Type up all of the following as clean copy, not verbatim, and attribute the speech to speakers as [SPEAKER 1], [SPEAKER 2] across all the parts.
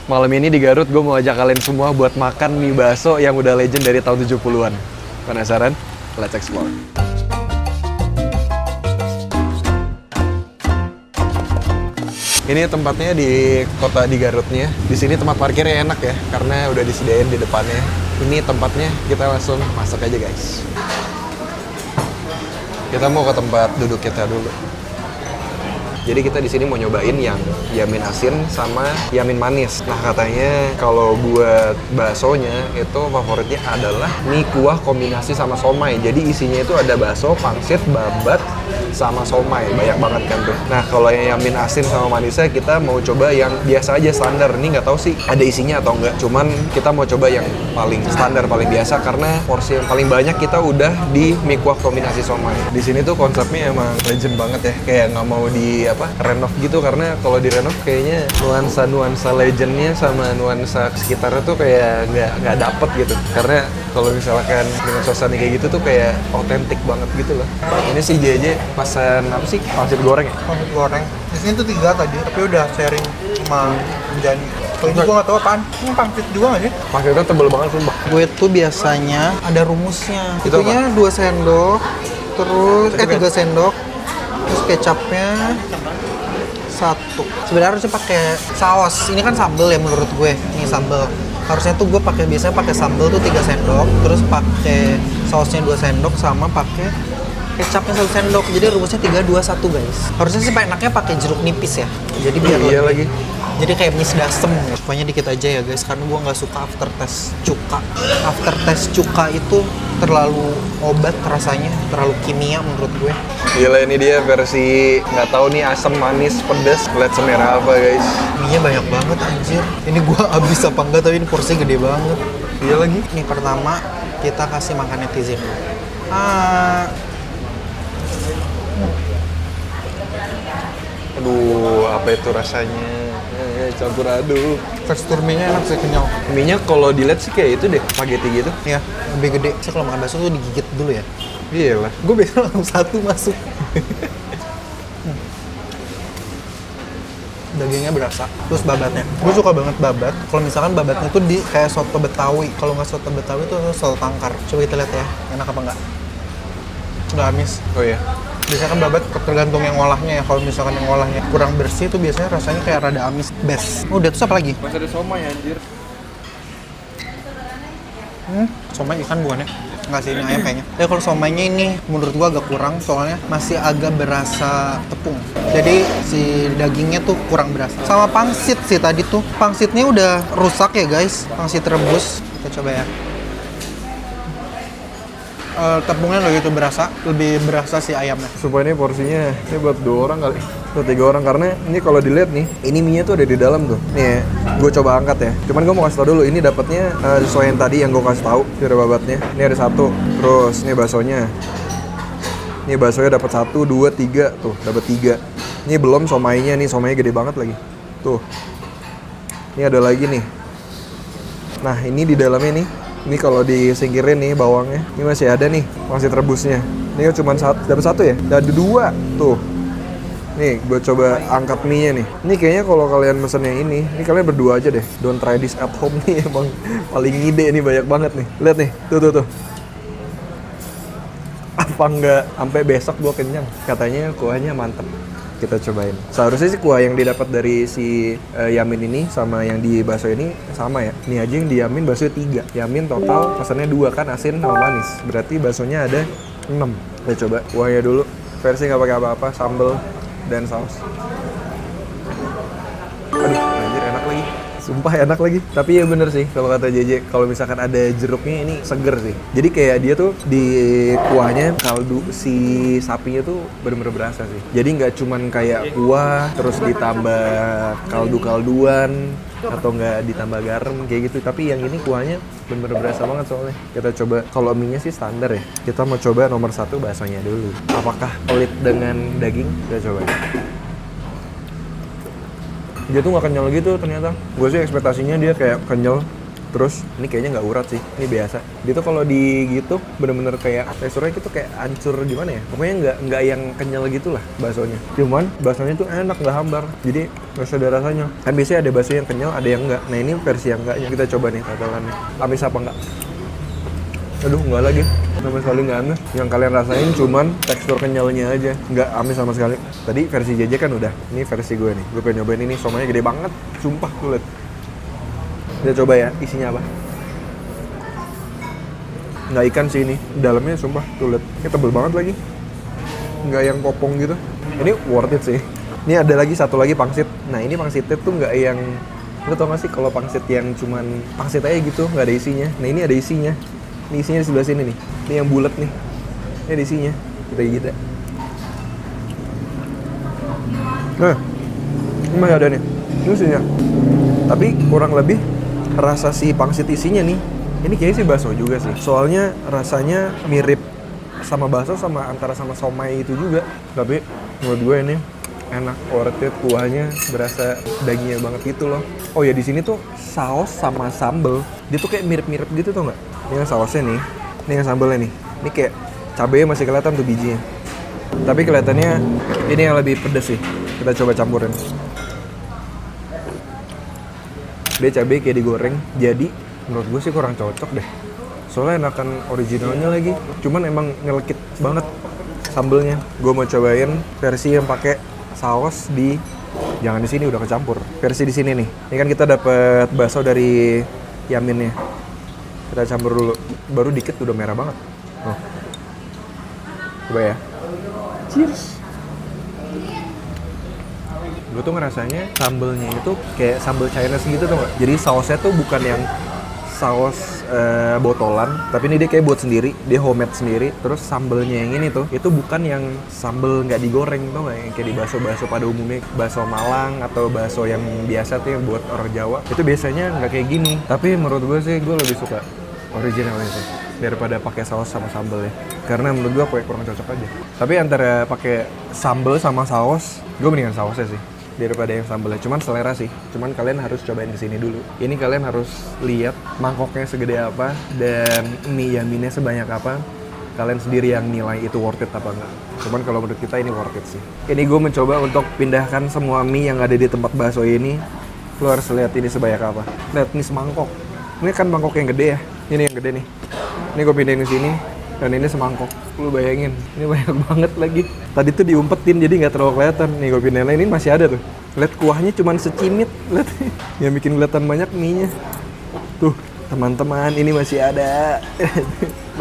[SPEAKER 1] Malam ini di Garut gue mau ajak kalian semua buat makan mie bakso yang udah legend dari tahun 70-an. Penasaran? Let's explore. Ini tempatnya di kota di Garutnya. Di sini tempat parkirnya enak ya, karena udah disediain di depannya. Ini tempatnya, kita langsung masuk aja guys. Kita mau ke tempat duduk kita dulu. Jadi kita di sini mau nyobain yang yamin asin sama yamin manis. Nah katanya kalau buat baksonya itu favoritnya adalah mie kuah kombinasi sama somai. Jadi isinya itu ada bakso, pangsit, babat, sama somai. Banyak banget kan tuh. Nah kalau yang yamin asin sama manisnya kita mau coba yang biasa aja standar. Ini nggak tahu sih ada isinya atau enggak. Cuman kita mau coba yang paling standar, paling biasa karena porsi yang paling banyak kita udah di mie kuah kombinasi somai. Di sini tuh konsepnya emang legend banget ya. Kayak nggak mau di renov gitu, karena kalau di renov kayaknya nuansa legendnya sama nuansa sekitarnya tuh kayak nggak dapet gitu. Karena kalau misalkan dengan suasana kayak gitu tuh kayak otentik banget gitu loh. Ini si JJ pesan apa sih? Pangsit goreng ya?
[SPEAKER 2] Pangsit goreng. Di sini tuh 3 tadi, tapi udah sharing sama Jani. Kalau ini gue nggak tahu apaan. Ini pangsit juga nggak sih?
[SPEAKER 1] Pangsitnya tebel banget sumpah.
[SPEAKER 2] Gue tuh biasanya ada rumusnya.
[SPEAKER 1] Itu
[SPEAKER 2] Itunya 2 sendok, terus 3 sendok, terus kecapnya 1. Sebenarnya harusnya pakai saus. Ini kan sambal ya menurut gue. Ini sambal. Harusnya tuh gue biasanya pakai sambal tuh 3 sendok, terus pakai sausnya 2 sendok sama pakai kecapnya 1 sendok. Jadi rumusnya 3, 2, 1 guys. Harusnya sih enaknya pakai jeruk nipis ya. Jadi biar
[SPEAKER 1] iya lagi.
[SPEAKER 2] Jadi kayak mie sedasem. Pokoknya dikit aja ya guys, karena gue nggak suka aftertaste cuka. Aftertaste cuka itu terlalu obat rasanya, terlalu kimia menurut gue.
[SPEAKER 1] Gila, ini dia versi nggak tahu nih asam, manis, pedas. Lihat semerah apa guys.
[SPEAKER 2] Mie-nya banyak banget anjir. Ini gue habis apa enggak, tapi ini porsinya gede banget.
[SPEAKER 1] Iya lagi.
[SPEAKER 2] Nih pertama kita kasih makan netizen.
[SPEAKER 1] Aduh, apa itu rasanya? Campur aduk.
[SPEAKER 2] Tekstur mie-nya enak sih, kenyal.
[SPEAKER 1] Mie-nya kalau dilihat sih kayak itu deh, spaghetti gitu.
[SPEAKER 2] Iya, lebih gede. Saya kalau makan bakso tuh digigit dulu ya.
[SPEAKER 1] Iya lah.
[SPEAKER 2] Gue biasanya langsung 1 masuk. Dagingnya berasa. Terus babatnya. Gue suka banget babat. Kalau misalkan babatnya tuh di kayak soto Betawi. Kalau nggak soto Betawi tuh soto tangkar. Coba kita lihat ya, enak apa nggak? Nggak amis.
[SPEAKER 1] Oh iya.
[SPEAKER 2] Biasanya kan babat tergantung yang ngolahnya ya. Kalau misalkan yang ngolahnya kurang bersih tuh biasanya rasanya kayak rada amis. Best. Udah, terus apa lagi?
[SPEAKER 1] Masih ada somai anjir.
[SPEAKER 2] Somai ikan bukannya? Nggak sih, ini ayam kayaknya. Ya kalau somainya ini menurut gua agak kurang, soalnya masih agak berasa tepung. Jadi si dagingnya tuh kurang berasa. Sama pangsit sih tadi tuh. Pangsitnya udah rusak ya guys. Pangsit rebus. Kita coba ya. Tepungnya lebih berasa si ayamnya.
[SPEAKER 1] Supaya ini porsinya ini buat 2 orang kali, buat 3 orang, karena ini kalau dilihat nih, ini mie-nya tuh ada di dalam tuh. Nih, gue coba angkat ya. Cuman gue mau kasih tau dulu, ini dapatnya sesuai yang tadi yang gue kasih tahu. Ini ada babatnya. Ini ada 1. Terus ini baksonya. Ini baksonya dapat 1, 2, 3 tuh, dapat 3. Ini belum somainya nih, somainya gede banget lagi. Tuh. Ini ada lagi nih. Nah, ini di dalamnya nih. Ini kalau disingkirin nih bawangnya, ini masih ada nih, masih rebusnya. Ini cuma dapat 1 ya? Ada 2 tuh. Nih, gue coba angkat mie-nya nih. Ini kayaknya kalau kalian mesen yang ini kalian berdua aja deh. Don't try this at home nih, emang paling ngide nih, banyak banget nih. Lihat nih, tuh. Apa enggak sampai besok gue kenyang? Katanya kuahnya mantep. Kita cobain. Seharusnya sih kuah yang didapat dari si yamin ini sama yang di bakso ini sama ya. Ini aja yang di yamin bakso 3. Yamin total pesannya 2 kan, asin sama manis. Berarti baksonya ada 6. Kita coba kuahnya dulu. Versi nggak pakai apa-apa, sambal dan saus. Aduh, anjir enak lagi. Sumpah enak lagi. Tapi ya bener sih kalau kata JJ, kalau misalkan ada jeruknya ini seger sih. Jadi kayak dia tuh di kuahnya, kaldu si sapinya tuh bener-bener berasa sih. Jadi nggak cuman kayak kuah terus ditambah kaldu-kalduan atau nggak ditambah garam kayak gitu. Tapi yang ini kuahnya bener-bener berasa banget soalnya. Kita coba, kalau mie-nya sih standar ya. Kita mau coba nomor 1 baksonya dulu. Apakah pelit dengan daging? Kita coba. Dia tuh nggak kenyal gitu ternyata. Gue sih ekspektasinya dia kayak kenyal, Terus ini kayaknya nggak urat sih, ini biasa. Dia tuh kalau digitu bener-bener kayak teksturnya gitu kayak hancur gimana ya? Pokoknya nggak yang kenyal gitu lah baksonya. Cuman baksonya tuh enak, nggak hambar. Jadi masih ada rasanya. Kan biasanya ada bakso yang kenyal, ada yang enggak. Nah ini versi yang enggaknya. Kita coba nih tetelannya. Amis apa enggak? Aduh, enggak lagi. Sama sekali nggak amis. Yang kalian rasain cuman tekstur kenyalnya aja. Nggak amis sama sekali. Tadi versi JJ kan udah. Ini versi gue nih. Gue pengen nyobain ini. Somanya gede banget. Sumpah tuh liat. Kita coba ya, isinya apa. Nggak ikan sih ini. Dalamnya sumpah tuh liat. Ini tebel banget lagi. Nggak yang kopong gitu. Ini worth it sih. Ini ada lagi satu lagi pangsit. Nah ini pangsitnya tuh nggak yang... Lo tau gak sih kalau pangsit yang cuman pangsit aja gitu, nggak ada isinya. Nah ini ada isinya. Ini isinya di sebelah sini nih. Ini yang bulat nih. Ini ada isinya. Kita gigit ya. Nah, ini masih ada nih. Ini isinya. Tapi kurang lebih rasa si pangsit isinya nih. Ini kayaknya sih bakso juga sih. Soalnya rasanya mirip sama bakso sama antara sama somai itu juga. Tapi menurut gue ini enak, worth it, kuahnya berasa dagingnya banget gitu loh. Oh ya di sini tuh saus sama sambel, dia tuh kayak mirip-mirip gitu tuh nggak? Ini yang sausnya nih, ini yang sambelnya nih. Ini kayak cabenya masih kelihatan tuh bijinya. Tapi kelihatannya ini yang lebih pedes sih. Kita coba campurin. Dia cabai kayak digoreng, jadi menurut gue sih kurang cocok deh. Soalnya enakan originalnya lagi, cuman emang ngelekit banget sambelnya. Gue mau cobain versi yang pakai saus di, jangan di sini udah kecampur. Versi di sini nih. Ini kan kita dapet bakso dari Yaminnya. Kita campur dulu. Baru dikit udah merah banget. Oh. Coba ya. Cheers. Gue tuh ngerasanya sambelnya itu kayak sambel Chinese gitu tuh nggak? Jadi sausnya tuh bukan yang saus botolan, tapi ini dia kayak buat sendiri, dia homemade sendiri. Terus sambelnya yang ini tuh, itu bukan yang sambel nggak digoreng tuh nggak? Yang kayak di bakso-bakso pada umumnya, bakso Malang atau bakso yang biasa tuh yang buat orang Jawa. Itu biasanya nggak kayak gini. Tapi menurut gue sih, gue lebih suka originalnya tuh daripada pakai saus sama sambel ya. Karena menurut gue kayak kurang cocok aja. Tapi antara pakai sambel sama saus, gue mendingan sausnya sih daripada yang sambelnya. Cuman selera sih. Cuman kalian harus cobain kesini dulu. Ini kalian harus lihat mangkoknya segede apa dan mie Yaminnya sebanyak apa. Kalian sendiri yang nilai itu worth it apa enggak. Cuman kalau menurut kita ini worth it sih. Ini gue mencoba untuk pindahkan semua mie yang ada di tempat bakso ini. Lo harus lihat ini sebanyak apa. Lihat nih semangkok. Ini kan mangkok yang gede ya. Ini yang gede nih. Ini gue pindahin ke sini. Dan ini semangkok, lu bayangin, ini banyak banget lagi. Tadi tuh diumpetin jadi nggak terlalu kelihatan. Nih gue pindahin, ini masih ada tuh. Lihat kuahnya cuma secimit, lihat. Yang bikin kelihatan banyak mie-nya. Tuh, teman-teman, ini masih ada.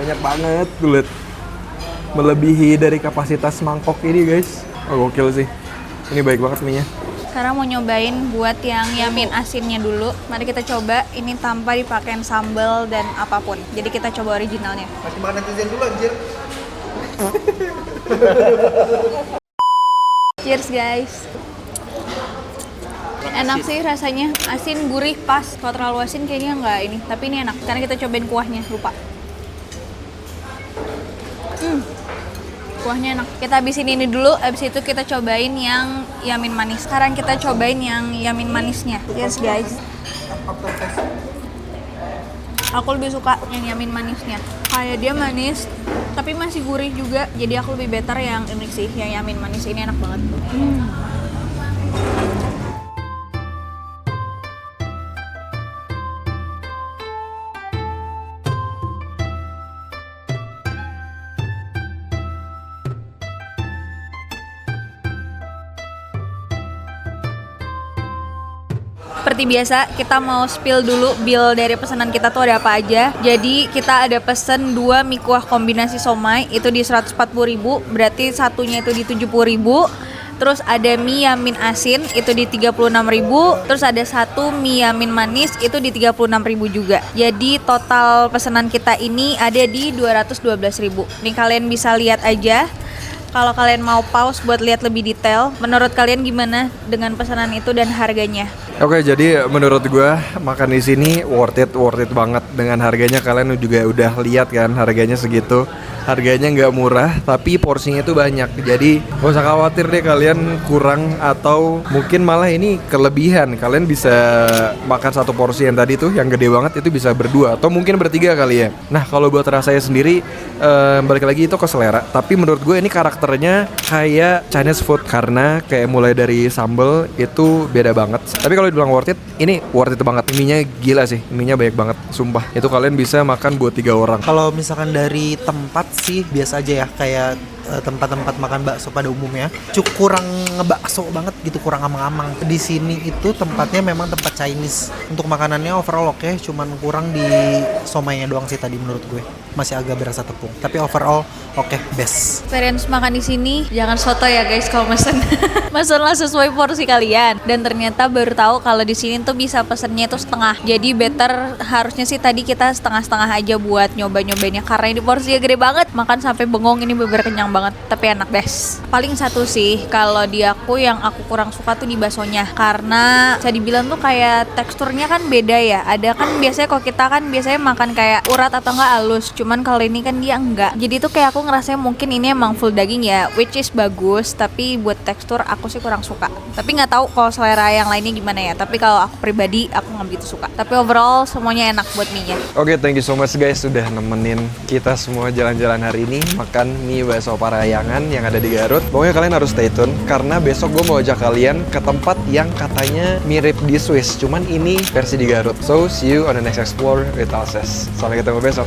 [SPEAKER 1] Banyak banget, tuh lihat. Melebihi dari kapasitas mangkok ini guys. Oh gokil sih. Ini baik banget mie-nya.
[SPEAKER 3] Sekarang mau nyobain buat yang Yamin asinnya dulu. Mari kita coba, ini tanpa dipakein sambal dan apapun. Jadi kita coba originalnya.
[SPEAKER 2] Masih makan netizen dulu anjir.
[SPEAKER 3] Cheers guys. Enak sih rasanya, asin, gurih, pas. Kalau terlalu asin kayaknya nggak ini. Tapi ini enak, karena kita cobain kuahnya, lupa. Kuahnya enak. Kita habisin ini dulu, habis itu kita cobain yang Yamin manis. Sekarang kita cobain yang Yamin manisnya. Yes guys. Aku lebih suka yang Yamin manisnya. Kayak dia manis, tapi masih gurih juga. Jadi aku lebih better yang ini sih, yang Yamin manis ini enak banget. Seperti biasa, kita mau spill dulu bill dari pesanan kita tuh ada apa aja. Jadi kita ada pesen 2 mie kuah kombinasi somai, itu di 140.000, berarti satunya itu di 70.000. Terus ada mie Yamin asin, itu di 36.000. Terus ada 1 mie Yamin manis, itu di 36.000 juga. Jadi total pesanan kita ini ada di 212.000. Nih kalian bisa lihat aja. Kalau kalian mau pause buat lihat lebih detail, menurut kalian gimana dengan pesanan itu dan harganya?
[SPEAKER 1] Oke, jadi menurut gue makan di sini worth it banget dengan harganya. Kalian juga udah lihat kan harganya segitu. Harganya nggak murah, tapi porsinya itu banyak. Jadi gak usah khawatir deh kalian kurang atau mungkin malah ini kelebihan. Kalian bisa makan satu porsi yang tadi tuh, yang gede banget itu bisa berdua atau mungkin bertiga kali ya. Nah kalau buat rasanya sendiri, balik lagi itu ke selera. Tapi menurut gue ini karakternya kayak Chinese food karena kayak mulai dari sambal itu beda banget. Tapi kalau dibilang worth it, ini worth it banget. Mie-nya gila sih, mie-nya banyak banget, sumpah. Itu kalian bisa makan buat 3 orang.
[SPEAKER 2] Kalau misalkan dari tempat sih biasa aja ya, kayak tempat-tempat makan bakso pada umumnya cukup kurang ngebakso banget gitu, kurang amang-amang. Di sini itu tempatnya memang tempat Chinese. Untuk makanannya overall oke, cuman kurang di somainya doang sih tadi menurut gue. Masih agak berasa tepung. Tapi overall oke, best.
[SPEAKER 3] Experience makan di sini jangan soto ya guys kalau mesen. Mesenlah sesuai porsi kalian. Dan ternyata baru tahu kalau di sini tuh bisa pesennya itu setengah. Jadi better harusnya sih tadi kita setengah-setengah aja buat nyoba-nyobainnya karena ini porsinya gede banget. Makan sampai bengong, ini bener kenyang banget, tapi enak best. Paling satu sih kalau di aku yang aku kurang suka tuh di baksonya karena bisa dibilang tuh kayak teksturnya kan beda ya. Ada kan biasanya kalau kita kan biasanya makan kayak urat atau enggak halus, cuman kalau ini kan dia enggak. Jadi tuh kayak aku ngerasanya mungkin ini emang full daging ya, which is bagus, tapi buat tekstur aku sih kurang suka. Tapi nggak tahu kalau selera yang lainnya gimana ya. Tapi kalau aku pribadi aku nggak begitu suka. Tapi overall semuanya enak buat mie-nya.
[SPEAKER 1] Oke, thank you so much guys sudah nemenin kita semua jalan-jalan hari ini makan mie bakso Parahyangan yang ada di Garut. Pokoknya kalian harus stay tune karena besok gue mau ajak kalian ke tempat yang katanya mirip di Swiss, cuman ini versi di Garut. So see you on the next explore with Alses. Sampai ketemu besok.